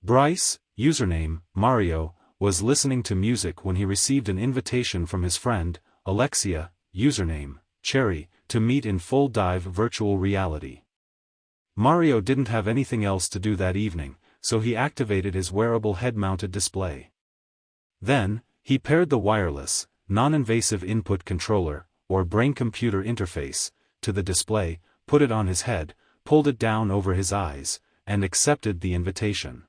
Bryce, username, Mario, was listening to music when he received an invitation from his friend, Alexia, username, Cherry, to meet in full dive virtual reality. Mario didn't have anything else to do that evening, so he activated his wearable head-mounted display. Then, he paired the wireless, non-invasive input controller, or brain-computer interface, to the display, put it on his head, pulled it down over his eyes, and accepted the invitation.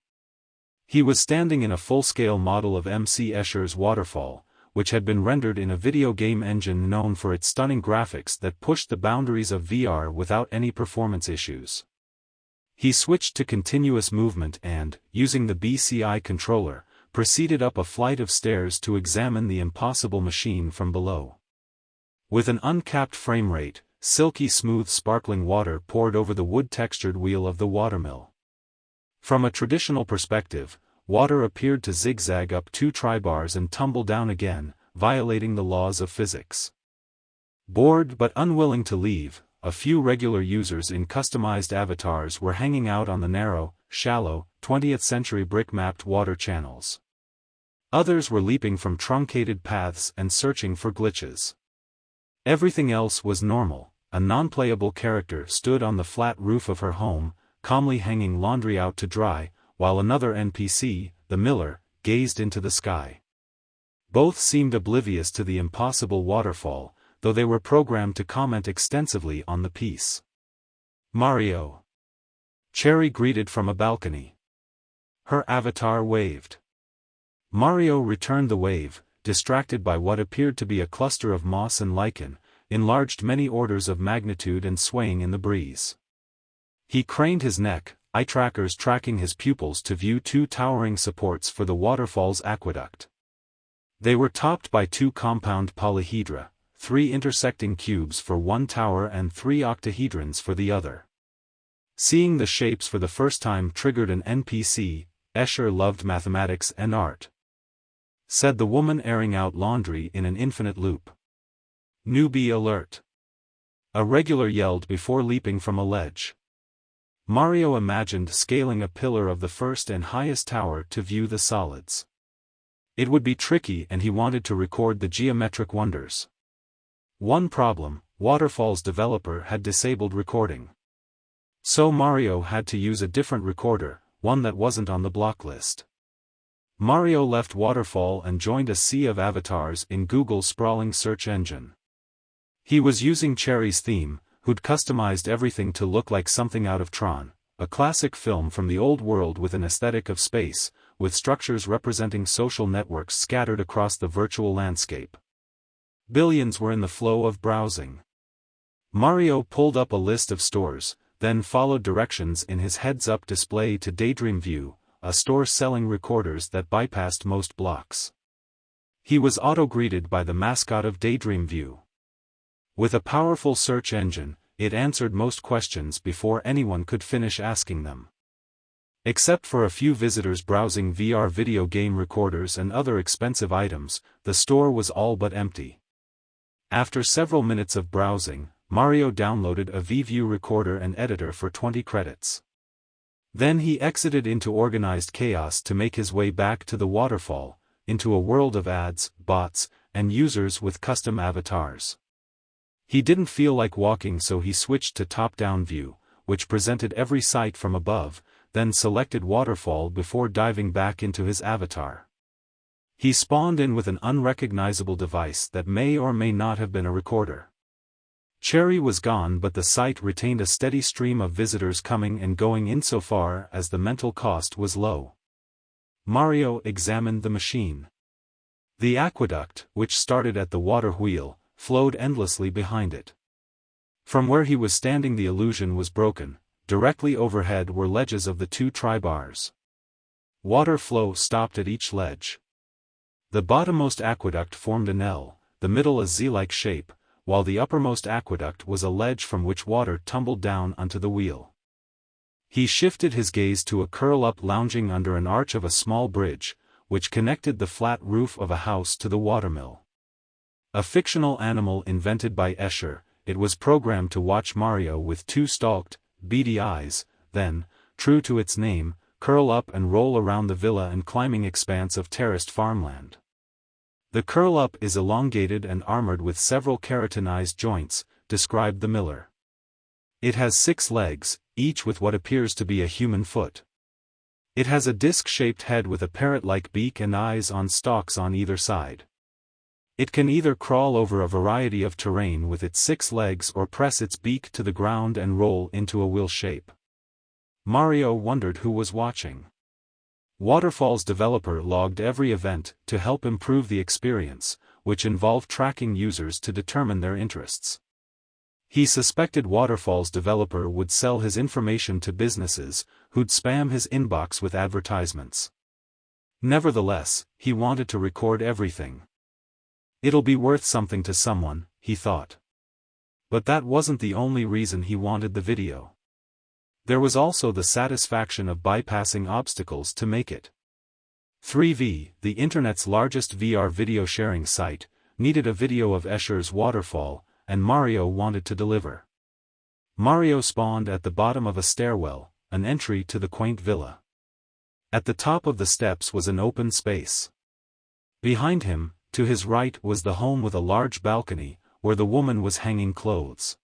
He was standing in a full-scale model of MC Escher's Waterfall, which had been rendered in a video game engine known for its stunning graphics that pushed the boundaries of VR without any performance issues. He switched to continuous movement and, using the BCI controller, proceeded up a flight of stairs to examine the impossible machine from below. With an uncapped frame rate, silky smooth sparkling water poured over the wood-textured wheel of the watermill. From a traditional perspective, water appeared to zigzag up 2 tri-bars and tumble down again, violating the laws of physics. Bored but unwilling to leave, a few regular users in customized avatars were hanging out on the narrow, shallow, 20th-century brick-mapped water channels. Others were leaping from truncated paths and searching for glitches. Everything else was normal. A non-playable character stood on the flat roof of her home, calmly hanging laundry out to dry, while another NPC, the miller, gazed into the sky. Both seemed oblivious to the impossible waterfall, though they were programmed to comment extensively on the piece. Mario. Cherry greeted from a balcony. Her avatar waved. Mario returned the wave, distracted by what appeared to be a cluster of moss and lichen, enlarged many orders of magnitude and swaying in the breeze. He craned his neck, eye trackers tracking his pupils to view 2 towering supports for the waterfall's aqueduct. They were topped by 2 compound polyhedra, 3 intersecting cubes for one tower and 3 octahedrons for the other. Seeing the shapes for the first time triggered an NPC. Escher loved mathematics and art, said the woman airing out laundry in an infinite loop. Newbie alert. A regular yelled before leaping from a ledge. Mario imagined scaling a pillar of the first and highest tower to view the solids. It would be tricky and he wanted to record the geometric wonders. One problem, Waterfall's developer had disabled recording. So Mario had to use a different recorder, one that wasn't on the block list. Mario left Waterfall and joined a sea of avatars in Google's sprawling search engine. He was using Cherry's theme, who'd customized everything to look like something out of Tron, a classic film from the old world with an aesthetic of space, with structures representing social networks scattered across the virtual landscape. Billions were in the flow of browsing. Mario pulled up a list of stores, then followed directions in his heads-up display to Daydream View, a store selling recorders that bypassed most blocks. He was auto-greeted by the mascot of Daydream View. With a powerful search engine, it answered most questions before anyone could finish asking them. Except for a few visitors browsing VR video game recorders and other expensive items, the store was all but empty. After several minutes of browsing, Mario downloaded a VView recorder and editor for 20 credits. Then he exited into organized chaos to make his way back to the waterfall, into a world of ads, bots, and users with custom avatars. He didn't feel like walking, so he switched to top-down view, which presented every site from above, then selected Waterfall before diving back into his avatar. He spawned in with an unrecognizable device that may or may not have been a recorder. Cherry was gone, but the site retained a steady stream of visitors coming and going insofar as the mental cost was low. Mario examined the machine. The aqueduct, which started at the water wheel, flowed endlessly behind it. From where he was standing the illusion was broken. Directly overhead were ledges of the 2 tri-bars. Water flow stopped at each ledge. The bottommost aqueduct formed an L, the middle a Z-like shape, while the uppermost aqueduct was a ledge from which water tumbled down onto the wheel. He shifted his gaze to a curl-up lounging under an arch of a small bridge, which connected the flat roof of a house to the watermill. A fictional animal invented by Escher, it was programmed to watch Mario with 2 stalked, beady eyes, then, true to its name, curl up and roll around the villa and climbing expanse of terraced farmland. The curl-up is elongated and armored with several keratinized joints, described the miller. It has 6 legs, each with what appears to be a human foot. It has a disc-shaped head with a parrot-like beak and eyes on stalks on either side. It can either crawl over a variety of terrain with its 6 legs or press its beak to the ground and roll into a wheel shape. Mario wondered who was watching. Waterfall's developer logged every event to help improve the experience, which involved tracking users to determine their interests. He suspected Waterfall's developer would sell his information to businesses, who'd spam his inbox with advertisements. Nevertheless, he wanted to record everything. It'll be worth something to someone, he thought. But that wasn't the only reason he wanted the video. There was also the satisfaction of bypassing obstacles to make it. 3V, the internet's largest VR video sharing site, needed a video of Escher's Waterfall, and Mario wanted to deliver. Mario spawned at the bottom of a stairwell, an entry to the quaint villa. At the top of the steps was an open space. Behind him, to his right, was the home with a large balcony, where the woman was hanging clothes.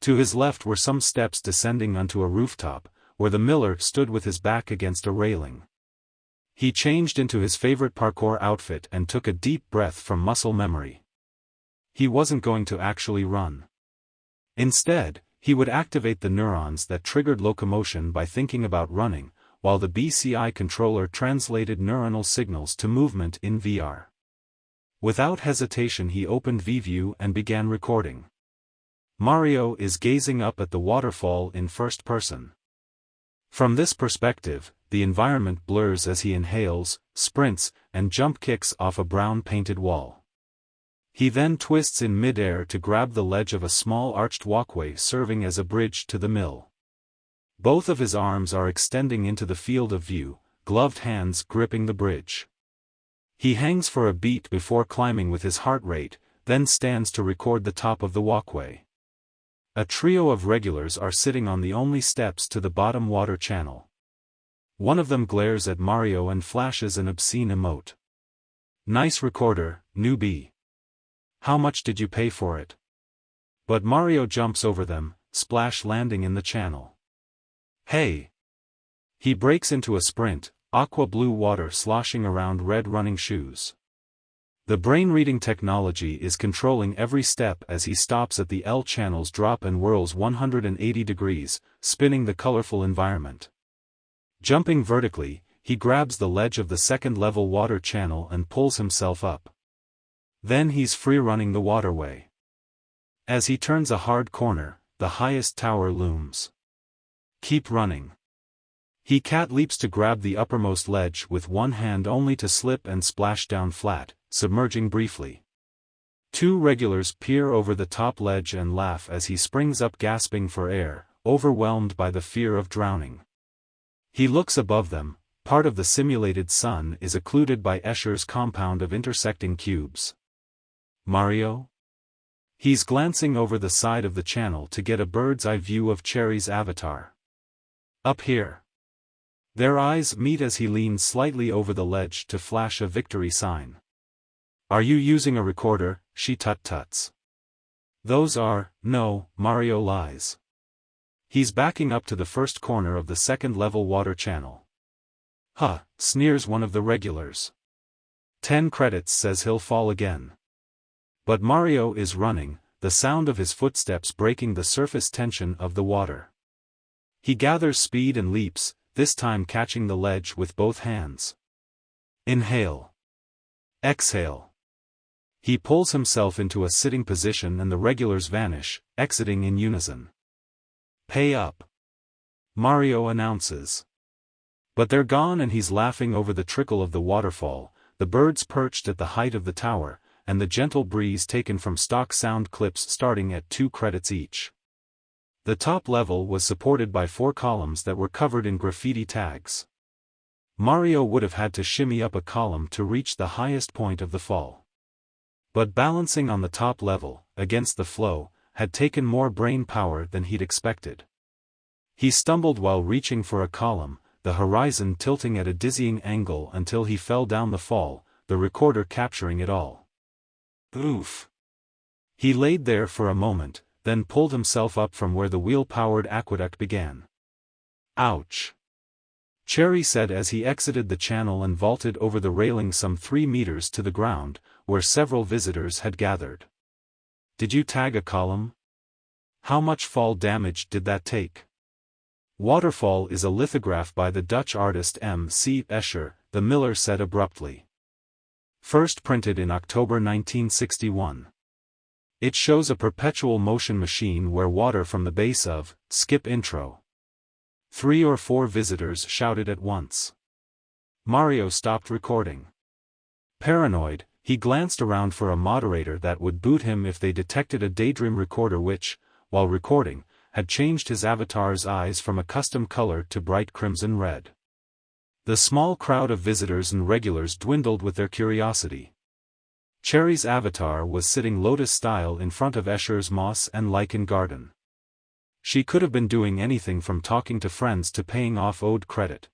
To his left were some steps descending onto a rooftop, where the miller stood with his back against a railing. He changed into his favorite parkour outfit and took a deep breath from muscle memory. He wasn't going to actually run. Instead, he would activate the neurons that triggered locomotion by thinking about running, while the BCI controller translated neuronal signals to movement in VR. Without hesitation he opened VView and began recording. Mario is gazing up at the waterfall in first person. From this perspective, the environment blurs as he inhales, sprints, and jump kicks off a brown-painted wall. He then twists in mid-air to grab the ledge of a small arched walkway serving as a bridge to the mill. Both of his arms are extending into the field of view, gloved hands gripping the bridge. He hangs for a beat before climbing with his heart rate, then stands to record the top of the walkway. A trio of regulars are sitting on the only steps to the bottom water channel. One of them glares at Mario and flashes an obscene emote. "Nice recorder, newbie. How much did you pay for it?" But Mario jumps over them, splash landing in the channel. "Hey!" He breaks into a sprint, aqua blue water sloshing around red running shoes. The brain-reading technology is controlling every step as he stops at the L channel's drop and whirls 180 degrees, spinning the colorful environment. Jumping vertically, he grabs the ledge of the second-level water channel and pulls himself up. Then he's free-running the waterway. As he turns a hard corner, the highest tower looms. "Keep running." He cat leaps to grab the uppermost ledge with one hand only to slip and splash down flat, submerging briefly. 2 regulars peer over the top ledge and laugh as he springs up gasping for air, overwhelmed by the fear of drowning. He looks above them. Part of the simulated sun is occluded by Escher's compound of intersecting cubes. "Mario?" He's glancing over the side of the channel to get a bird's-eye view of Cherry's avatar. "Up here." Their eyes meet as he leans slightly over the ledge to flash a victory sign. "Are you using a recorder?" she tut-tuts. "Those are, no," Mario lies. He's backing up to the first corner of the second-level water channel. "Huh," sneers one of the regulars. 10 credits says he'll fall again. But Mario is running, the sound of his footsteps breaking the surface tension of the water. He gathers speed and leaps, this time catching the ledge with both hands. Inhale. Exhale. He pulls himself into a sitting position and the regulars vanish, exiting in unison. "Pay up," Mario announces. But they're gone and he's laughing over the trickle of the waterfall, the birds perched at the height of the tower, and the gentle breeze taken from stock sound clips starting at 2 credits each. The top level was supported by 4 columns that were covered in graffiti tags. Mario would have had to shimmy up a column to reach the highest point of the fall. But balancing on the top level, against the flow, had taken more brain power than he'd expected. He stumbled while reaching for a column, the horizon tilting at a dizzying angle until he fell down the fall, the recorder capturing it all. Oof. He laid there for a moment, then pulled himself up from where the wheel-powered aqueduct began. Ouch! Cherry said as he exited the channel and vaulted over the railing some 3 meters to the ground, where several visitors had gathered. Did you tag a column? How much fall damage did that take? Waterfall is a lithograph by the Dutch artist M. C. Escher, the miller said abruptly. First printed in October 1961. It shows a perpetual motion machine where water from the base of, skip intro. 3 or 4 visitors shouted at once. Mario stopped recording. Paranoid, he glanced around for a moderator that would boot him if they detected a Daydream recorder which, while recording, had changed his avatar's eyes from a custom color to bright crimson red. The small crowd of visitors and regulars dwindled with their curiosity. Cherry's avatar was sitting lotus-style in front of Escher's moss and lichen garden. She could have been doing anything from talking to friends to paying off owed credit.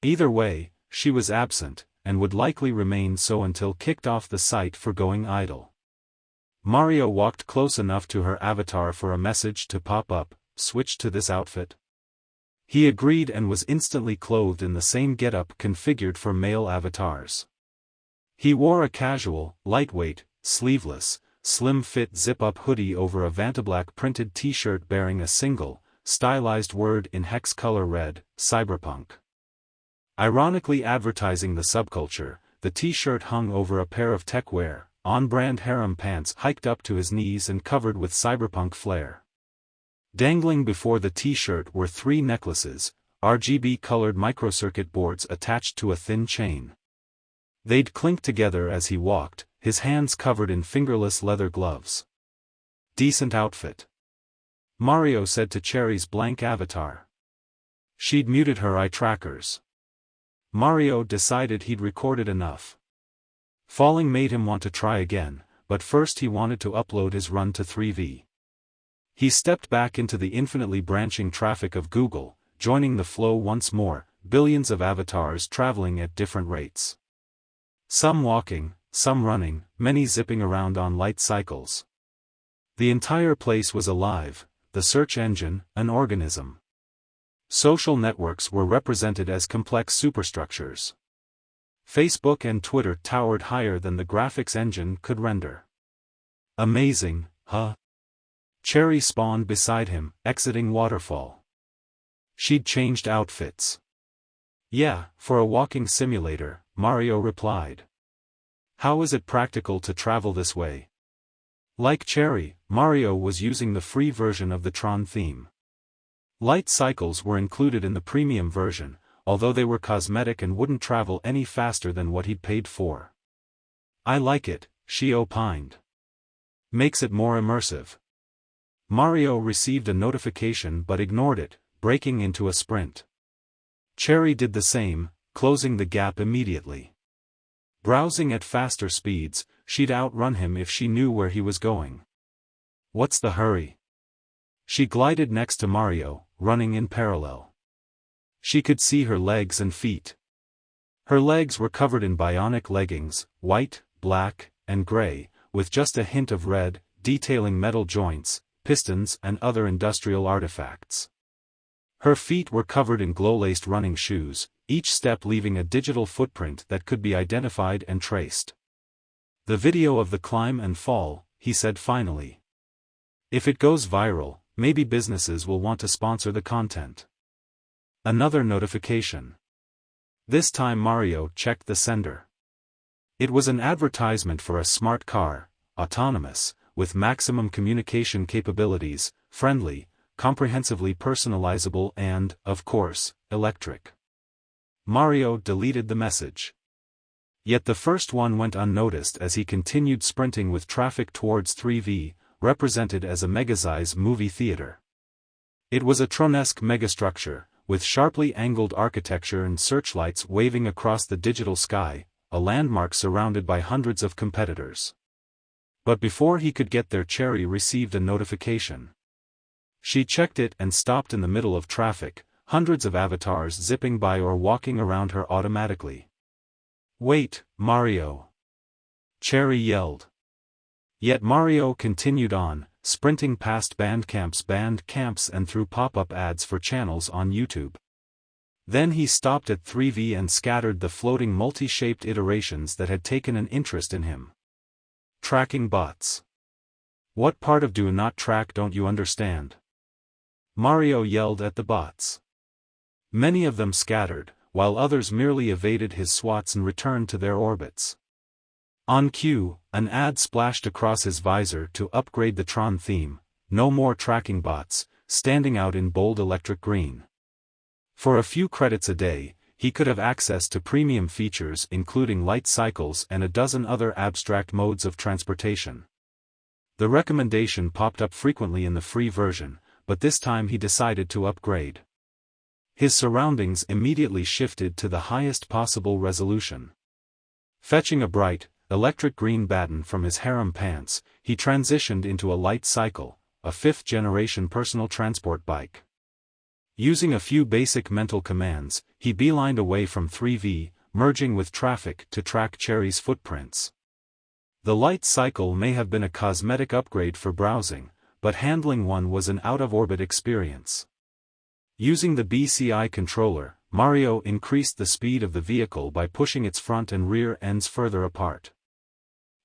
Either way, she was absent, and would likely remain so until kicked off the site for going idle. Mario walked close enough to her avatar for a message to pop up, "Switch to this outfit." He agreed and was instantly clothed in the same getup configured for male avatars. He wore a casual, lightweight, sleeveless, slim-fit zip-up hoodie over a Vantablack printed t-shirt bearing a single, stylized word in hex color red, cyberpunk. Ironically advertising the subculture, the t-shirt hung over a pair of techwear, on-brand harem pants hiked up to his knees and covered with cyberpunk flair. Dangling before the t-shirt were 3 necklaces, RGB-colored microcircuit boards attached to a thin chain. They'd clink together as he walked, his hands covered in fingerless leather gloves. Decent outfit. Mario said to Cherry's blank avatar. She'd muted her eye trackers. Mario decided he'd recorded enough. Falling made him want to try again, but first he wanted to upload his run to 3V. He stepped back into the infinitely branching traffic of Google, joining the flow once more, billions of avatars traveling at different rates. Some walking, some running, many zipping around on light cycles. The entire place was alive, the search engine, an organism. Social networks were represented as complex superstructures. Facebook and Twitter towered higher than the graphics engine could render. Amazing, huh? Cherry spawned beside him, exiting Waterfall. She'd changed outfits. Yeah, for a walking simulator, Mario replied. How is it practical to travel this way? Like Cherry, Mario was using the free version of the Tron theme. Light cycles were included in the premium version, although they were cosmetic and wouldn't travel any faster than what he'd paid for. I like it, she opined. Makes it more immersive. Mario received a notification but ignored it, breaking into a sprint. Cherry did the same, closing the gap immediately. Browsing at faster speeds, she'd outrun him if she knew where he was going. What's the hurry? She glided next to Mario, running in parallel. She could see her legs and feet. Her legs were covered in bionic leggings, white, black, and gray, with just a hint of red, detailing metal joints, pistons and other industrial artifacts. Her feet were covered in glow-laced running shoes, each step leaving a digital footprint that could be identified and traced. The video of the climb and fall, he said finally. If it goes viral, maybe businesses will want to sponsor the content. Another notification. This time Mario checked the sender. It was an advertisement for a smart car, autonomous, with maximum communication capabilities, friendly, comprehensively personalizable and, of course, electric. Mario deleted the message. Yet the first one went unnoticed as he continued sprinting with traffic towards 3V, represented as a megasize movie theater. It was a Tron-esque megastructure, with sharply angled architecture and searchlights waving across the digital sky, a landmark surrounded by hundreds of competitors. But before he could get there, Cherry received a notification. She checked it and stopped in the middle of traffic, hundreds of avatars zipping by or walking around her automatically. "Wait, Mario!" Cherry yelled. Yet Mario continued on, sprinting past Bandcamps and through pop-up ads for channels on YouTube. Then he stopped at 3V and scattered the floating multi-shaped iterations that had taken an interest in him. Tracking bots. What part of do not track don't you understand? Mario yelled at the bots. Many of them scattered, while others merely evaded his swats and returned to their orbits. On cue, an ad splashed across his visor to upgrade the Tron theme, "No more tracking bots," standing out in bold electric green. For a few credits a day, he could have access to premium features including light cycles and a dozen other abstract modes of transportation. The recommendation popped up frequently in the free version, but this time he decided to upgrade. His surroundings immediately shifted to the highest possible resolution. Fetching a bright, electric green baton from his harem pants, he transitioned into a light cycle, a fifth-generation personal transport bike. Using a few basic mental commands, he beelined away from 3V, merging with traffic to track Cherry's footprints. The light cycle may have been a cosmetic upgrade for browsing, but handling one was an out-of-orbit experience. Using the BCI controller, Mario increased the speed of the vehicle by pushing its front and rear ends further apart.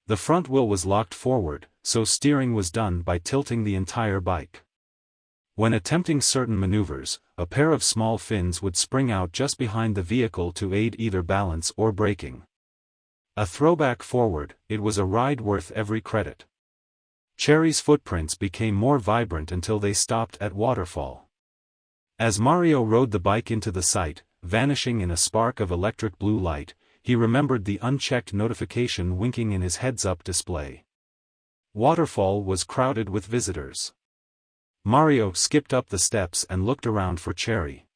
The front wheel was locked forward, so steering was done by tilting the entire bike. When attempting certain maneuvers, a pair of small fins would spring out just behind the vehicle to aid either balance or braking. A throwback forward, it was a ride worth every credit. Cherry's footprints became more vibrant until they stopped at Waterfall. As Mario rode the bike into the site, vanishing in a spark of electric blue light, he remembered the unchecked notification winking in his heads-up display. Waterfall was crowded with visitors. Mario skipped up the steps and looked around for Cherry.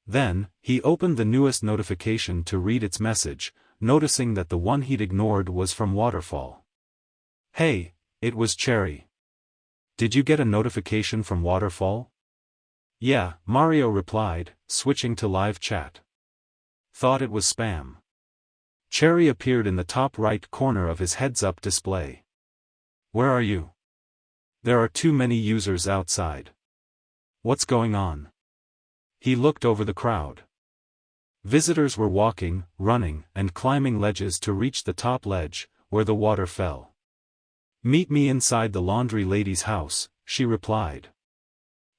Then, he opened the newest notification to read its message, noticing that the one he'd ignored was from Waterfall. "Hey, it was Cherry. Did you get a notification from Waterfall?" "Yeah," Mario replied, switching to live chat. "Thought it was spam." Cherry appeared in the top right corner of his heads-up display. "Where are you? There are too many users outside. What's going on?" He looked over the crowd. Visitors were walking, running, and climbing ledges to reach the top ledge, where the water fell. "Meet me inside the laundry lady's house," she replied.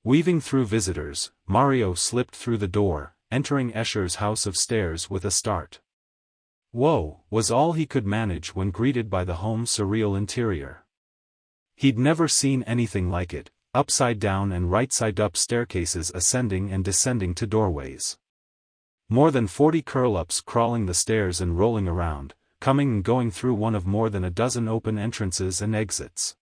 Weaving through visitors, Mario slipped through the door, entering Escher's house of stairs with a start. "Whoa," was all he could manage when greeted by the home's surreal interior. He'd never seen anything like it, upside-down and right-side-up staircases ascending and descending to doorways. More than 40 curl-ups crawling the stairs and rolling around, coming and going through one of more than a dozen open entrances and exits.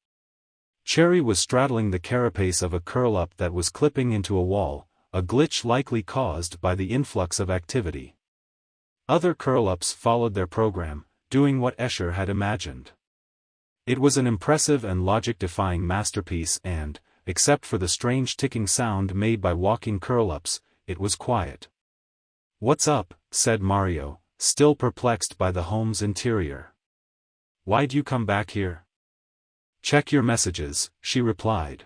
Cherry was straddling the carapace of a curl-up that was clipping into a wall, a glitch likely caused by the influx of activity. Other curl-ups followed their program, doing what Escher had imagined. It was an impressive and logic-defying masterpiece and, except for the strange ticking sound made by walking curl-ups, it was quiet. "What's up?" said Mario, still perplexed by the home's interior. "Why'd you come back here?" "Check your messages," she replied.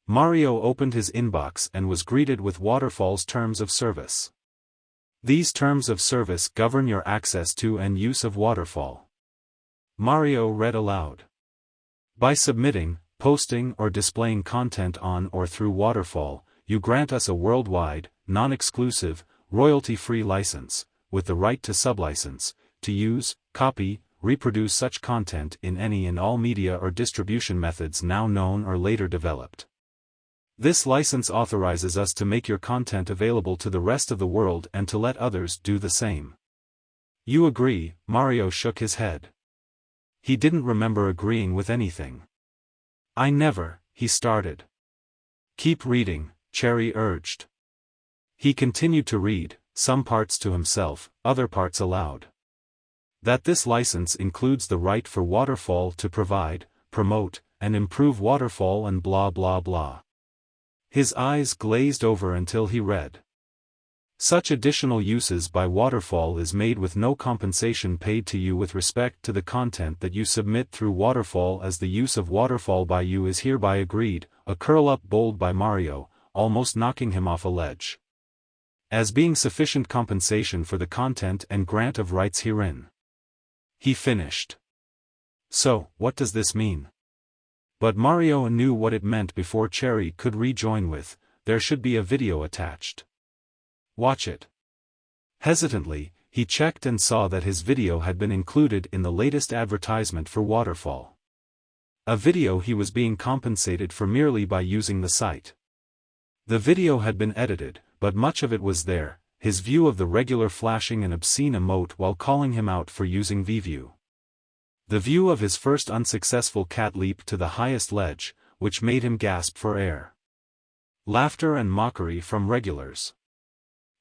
Mario opened his inbox and was greeted with Waterfall's terms of service. These terms of service govern your access to and use of Waterfall. Mario read aloud. "By submitting, posting or displaying content on or through Waterfall, you grant us a worldwide, non-exclusive, royalty-free license, with the right to sublicense, to use, copy, reproduce such content in any and all media or distribution methods now known or later developed. This license authorizes us to make your content available to the rest of the world and to let others do the same. You agree?" Mario shook his head. He didn't remember agreeing with anything. "I never," he started. "Keep reading," Cherry urged. He continued to read, some parts to himself, other parts aloud. That this license includes the right for Waterfall to provide, promote, and improve Waterfall and blah blah blah. His eyes glazed over until he read. Such additional uses by Waterfall is made with no compensation paid to you with respect to the content that you submit through Waterfall, as the use of Waterfall by you is hereby agreed. A curl-up bold by Mario, almost knocking him off a ledge. As being sufficient compensation for the content and grant of rights herein. He finished. So, what does this mean? But Mario knew what it meant before Cherry could rejoin with, there should be a video attached. Watch it. Hesitantly, he checked and saw that his video had been included in the latest advertisement for Waterfall. A video he was being compensated for merely by using the site. The video had been edited, but much of it was there, his view of the regular flashing an obscene emote while calling him out for using VView. The view of his first unsuccessful cat leap to the highest ledge, which made him gasp for air. Laughter and mockery from regulars.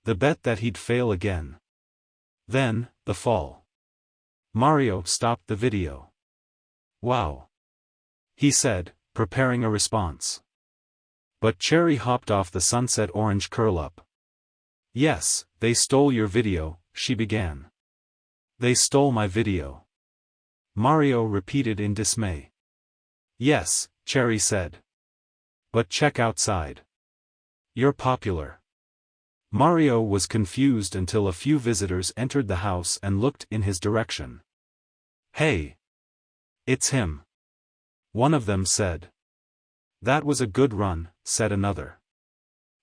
The bet that he'd fail again. Then, the fall. Mario stopped the video. Wow. He said, preparing a response. But Cherry hopped off the sunset orange curl-up. Yes, they stole your video, she began. They stole my video. Mario repeated in dismay. Yes, Cherry said. But check outside. You're popular. Mario was confused until a few visitors entered the house and looked in his direction. Hey! It's him. One of them said. That was a good run, said another.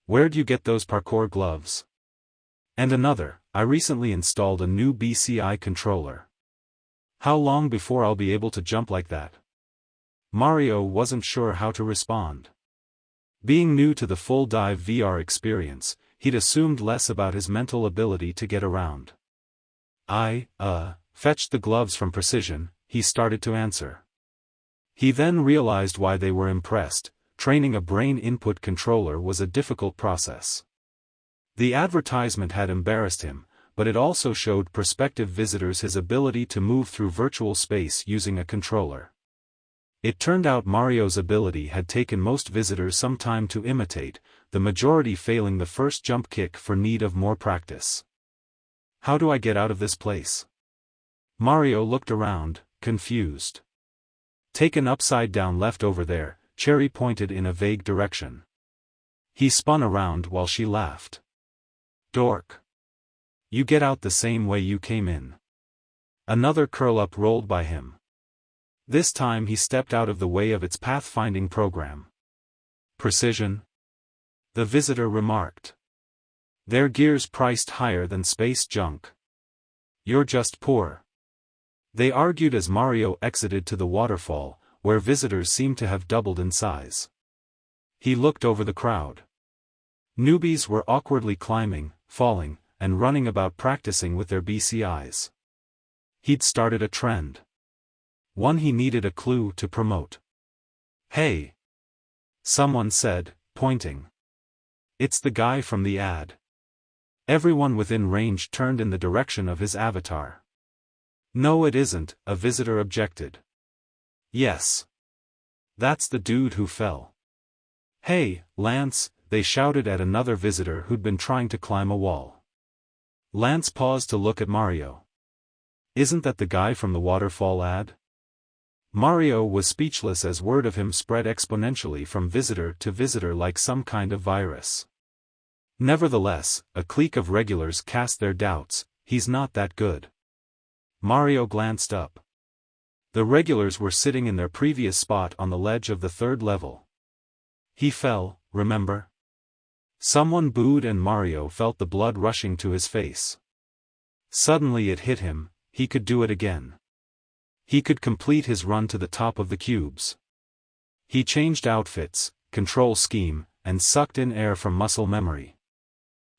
Where'd you get those parkour gloves? And another, I recently installed a new BCI controller. How long before I'll be able to jump like that? Mario wasn't sure how to respond. Being new to the full dive VR experience, he'd assumed less about his mental ability to get around. I fetched the gloves from Precision, he started to answer. He then realized why they were impressed. Training a brain input controller was a difficult process. The advertisement had embarrassed him, but it also showed prospective visitors his ability to move through virtual space using a controller. It turned out Mario's ability had taken most visitors some time to imitate, the majority failing the first jump kick for need of more practice. How do I get out of this place? Mario looked around, confused. Take an upside-down left over there, Cherry pointed in a vague direction. He spun around while she laughed. Dork. You get out the same way you came in. Another curl-up rolled by him. This time he stepped out of the way of its pathfinding program. Precision? The visitor remarked. Their gear's priced higher than space junk. You're just poor. They argued as Mario exited to the waterfall, where visitors seemed to have doubled in size. He looked over the crowd. Newbies were awkwardly climbing, falling, and running about practicing with their BCIs. He'd started a trend. One he needed a clue to promote. Hey! Someone said, pointing. It's the guy from the ad. Everyone within range turned in the direction of his avatar. No, it isn't, a visitor objected. Yes. That's the dude who fell. Hey, Lance, they shouted at another visitor who'd been trying to climb a wall. Lance paused to look at Mario. Isn't that the guy from the Waterfall ad? Mario was speechless as word of him spread exponentially from visitor to visitor like some kind of virus. Nevertheless, a clique of regulars cast their doubts, he's not that good. Mario glanced up. The regulars were sitting in their previous spot on the ledge of the third level. He fell, remember? Someone booed and Mario felt the blood rushing to his face. Suddenly it hit him, he could do it again. He could complete his run to the top of the cubes. He changed outfits, control scheme, and sucked in air from muscle memory.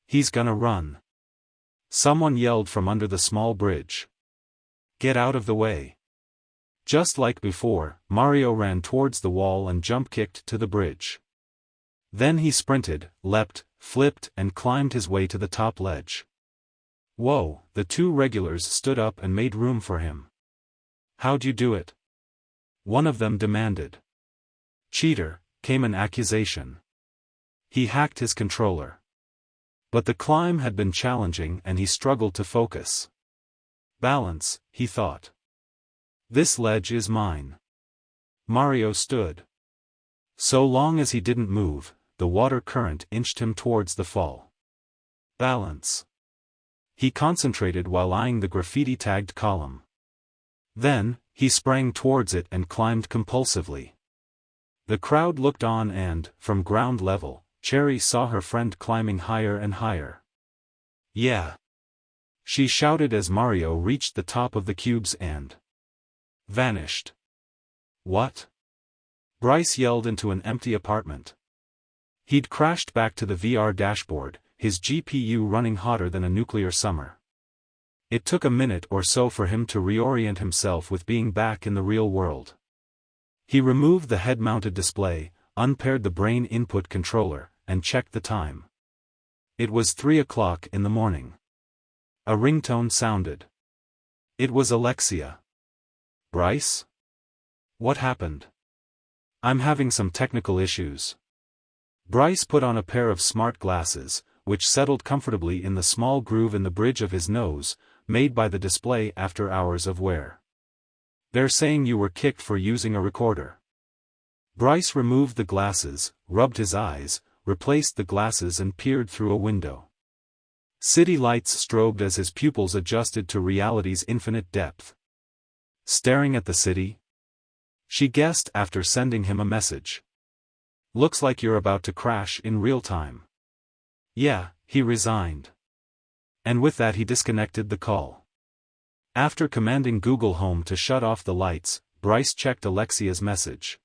He's gonna run. Someone yelled from under the small bridge. Get out of the way. Just like before, Mario ran towards the wall and jump-kicked to the bridge. Then he sprinted, leapt, flipped and climbed his way to the top ledge. Whoa, the two regulars stood up and made room for him. How'd you do it? One of them demanded. Cheater, came an accusation. He hacked his controller. But the climb had been challenging and he struggled to focus. Balance, he thought. This ledge is mine. Mario stood. So long as he didn't move, the water current inched him towards the fall. Balance. He concentrated while eyeing the graffiti-tagged column. Then, he sprang towards it and climbed compulsively. The crowd looked on and, from ground level, Cherry saw her friend climbing higher and higher. Yeah! She shouted as Mario reached the top of the cubes and vanished. What? Bryce yelled into an empty apartment. He'd crashed back to the VR dashboard, his GPU running hotter than a nuclear summer. It took a minute or so for him to reorient himself with being back in the real world. He removed the head-mounted display, unpaired the brain input controller, and checked the time. It was 3 o'clock in the morning. A ringtone sounded. It was Alexia. Bryce? What happened? I'm having some technical issues. Bryce put on a pair of smart glasses, which settled comfortably in the small groove in the bridge of his nose, made by the display after hours of wear. They're saying you were kicked for using a recorder. Bryce removed the glasses, rubbed his eyes, replaced the glasses and peered through a window. City lights strobed as his pupils adjusted to reality's infinite depth. Staring at the city? She guessed after sending him a message. Looks like you're about to crash in real time. Yeah, he resigned. And with that he disconnected the call. After commanding Google Home to shut off the lights, Bryce checked Alexia's message.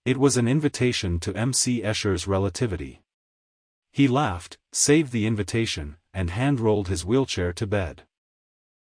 It was an invitation to MC Escher's Relativity. He laughed, saved the invitation, and hand-rolled his wheelchair to bed.